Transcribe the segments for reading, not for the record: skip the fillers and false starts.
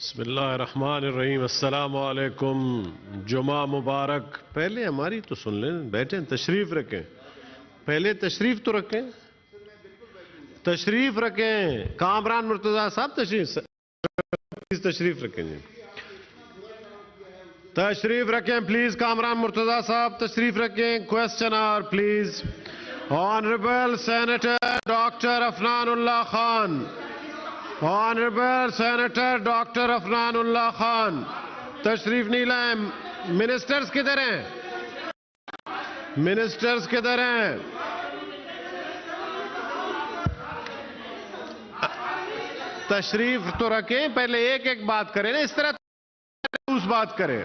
बिस्मिल्लाहिर्रहमानिर्रहीम। अस्सलाम वालेकुम। जुमा मुबारक। पहले हमारी तो सुन लें, बैठे तशरीफ रखें, पहले तशरीफ तो रखें, तशरीफ रखें। कामरान मुर्तजा साहब तशरीफ रखें जी, तशरीफ रखें प्लीज। कामरान मुर्तजा साहब तशरीफ रखें। Question hour please. Honourable senator doctor Afnanullah Khan, honourable senator doctor Afnanullah Khan तशरीफ नहीं लाए। मिनिस्टर्स किधर हैं? मिनिस्टर्स किधर हैं? तशरीफ तो रखें, पहले एक एक बात करें ना, इस तरह उस बात करें।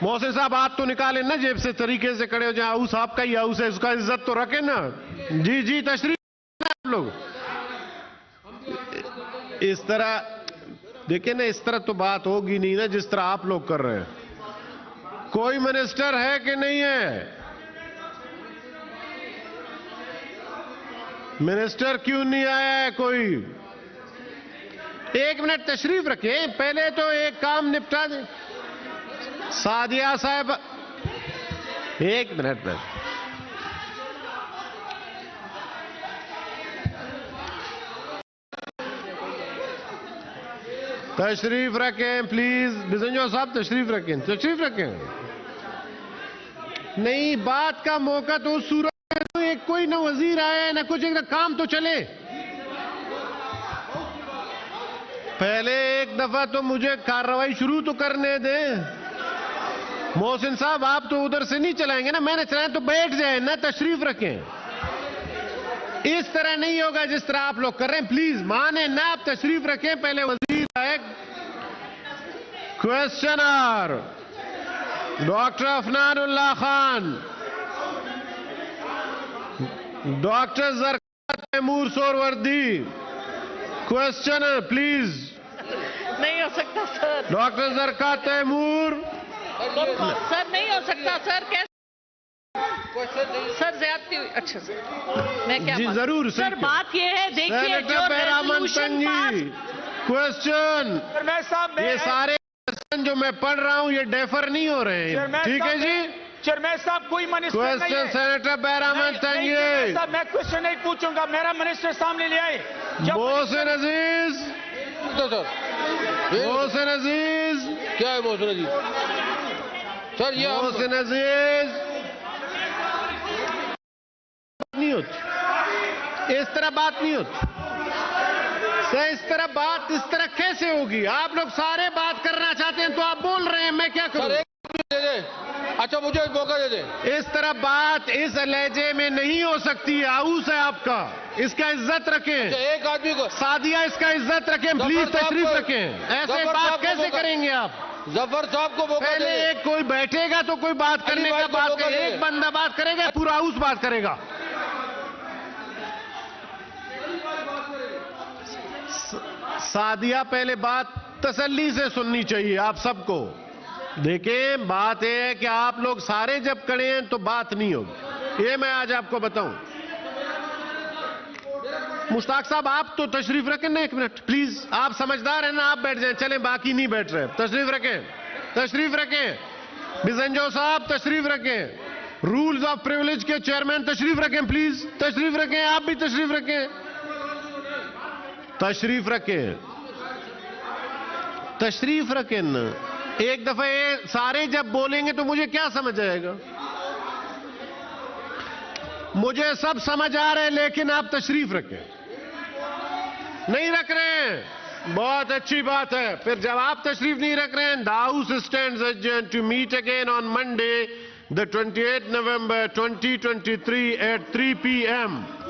मोहसिन साहब आप तो निकालें ना जेब से, तरीके से खड़े हो जाए। हाउस आपका ही हाउस है, उसका इज्जत तो रखें ना। जी जी तशरीफ आप लोग इस तरह देखिए ना, इस तरह तो बात होगी नहीं ना जिस तरह आप लोग कर रहे हैं। कोई मिनिस्टर है कि नहीं है? मिनिस्टर क्यों नहीं आया है कोई? एक मिनट तशरीफ रखें, पहले तो एक काम निपटा दें। सादिया साहब एक मिनट में तशरीफ रखें प्लीज। बिजंजो साहब तशरीफ रखें, तशरीफ रखें। नहीं, बात का मौका तो सूरत में एक कोई ना वजीर आए ना कुछ, एक काम तो चले। पहले एक दफा तो मुझे कार्रवाई शुरू तो करने दें। मोहसिन साहब आप तो उधर से नहीं चलाएंगे ना, मैंने चलाया तो बैठ जाए ना, तशरीफ रखें। इस तरह नहीं होगा जिस तरह आप लोग कर रहे हैं, प्लीज माने ना, आप तशरीफ रखें। पहले वजीर आए। Questioner doctor Afnanullah Khan, doctor Zarqa Taimur Suhrawardy. Questioner please. नहीं हो सकता sir. Doctor Zarqa Taimur. Sir नहीं हो सकता सर, कैसे सर ज्यादती हुई। अच्छा सर मैं क्या जी जरूर सर, बात ये है देखिए जो रेजोल्यूशन क्वेश्चन, ये सारे क्वेश्चन जो मैं पढ़ रहा हूँ ये डेफर नहीं हो रहे हैं, ठीक है जी? चेयरमैन साहब कोई मिनिस्टर नहीं है। क्वेश्चन सेनेटर बैरामन तंगी साहब, मैं क्वेश्चन नहीं पूछूंगा, मेरा मिनिस्टर सामने ले आए। मोहसिन अजीज, मोहसिन अजीज, क्या है मोहसिन अजीज? सर ये मोहसिन अजीज नहीं होती, इस तरह बात नहीं होती सर। इस तरह बात इस तरह कैसे होगी? आप लोग सारे बात करना चाहते हैं तो आप बोल रहे हैं, मैं क्या करूं? दे दे। अच्छा मुझे एक मौका दे दे। इस तरह बात इस लहजे में नहीं हो सकती है। हाउस है आपका, इसका इज्जत रखें। अच्छा, एक आदमी को सादिया इसका इज्जत रखें प्लीज, तशरीफ रखें। ऐसे बात कैसे करेंगे आप? जफर साहब को मौका पहले दे। एक कोई बैठेगा तो कोई बात करने का बात करेगा, एक बंदा बात करेगा, पूरा हाउस बात करेगा। सादिया पहले बात तसल्ली से सुननी चाहिए आप सबको। देखें, बात यह है कि आप लोग सारे जब खड़े हैं तो बात नहीं होगी, ये मैं आज आपको बताऊं। मुश्ताक साहब आप तो तशरीफ रखें ना, एक मिनट प्लीज। आप समझदार हैं ना, आप बैठ जाएं, चलें, बाकी नहीं बैठ रहे। तशरीफ रखें, तशरीफ रखें। बिजंजो साहब तशरीफ रखें। रूल्स ऑफ प्रिविलेज के चेयरमैन तशरीफ रखें प्लीज, तशरीफ रखें। आप भी तशरीफ रखें, तशरीफ रखें, तशरीफ रखें ना। एक दफा ये सारे जब बोलेंगे तो मुझे क्या समझ आएगा? मुझे सब समझ आ रहे हैं, लेकिन आप तशरीफ रखें। नहीं रख रहे हैं, बहुत अच्छी बात है। फिर जब आप तशरीफ नहीं रख रहे हैं, the house stands adjourned to meet again on Monday the 28th November 2023 at 3 PM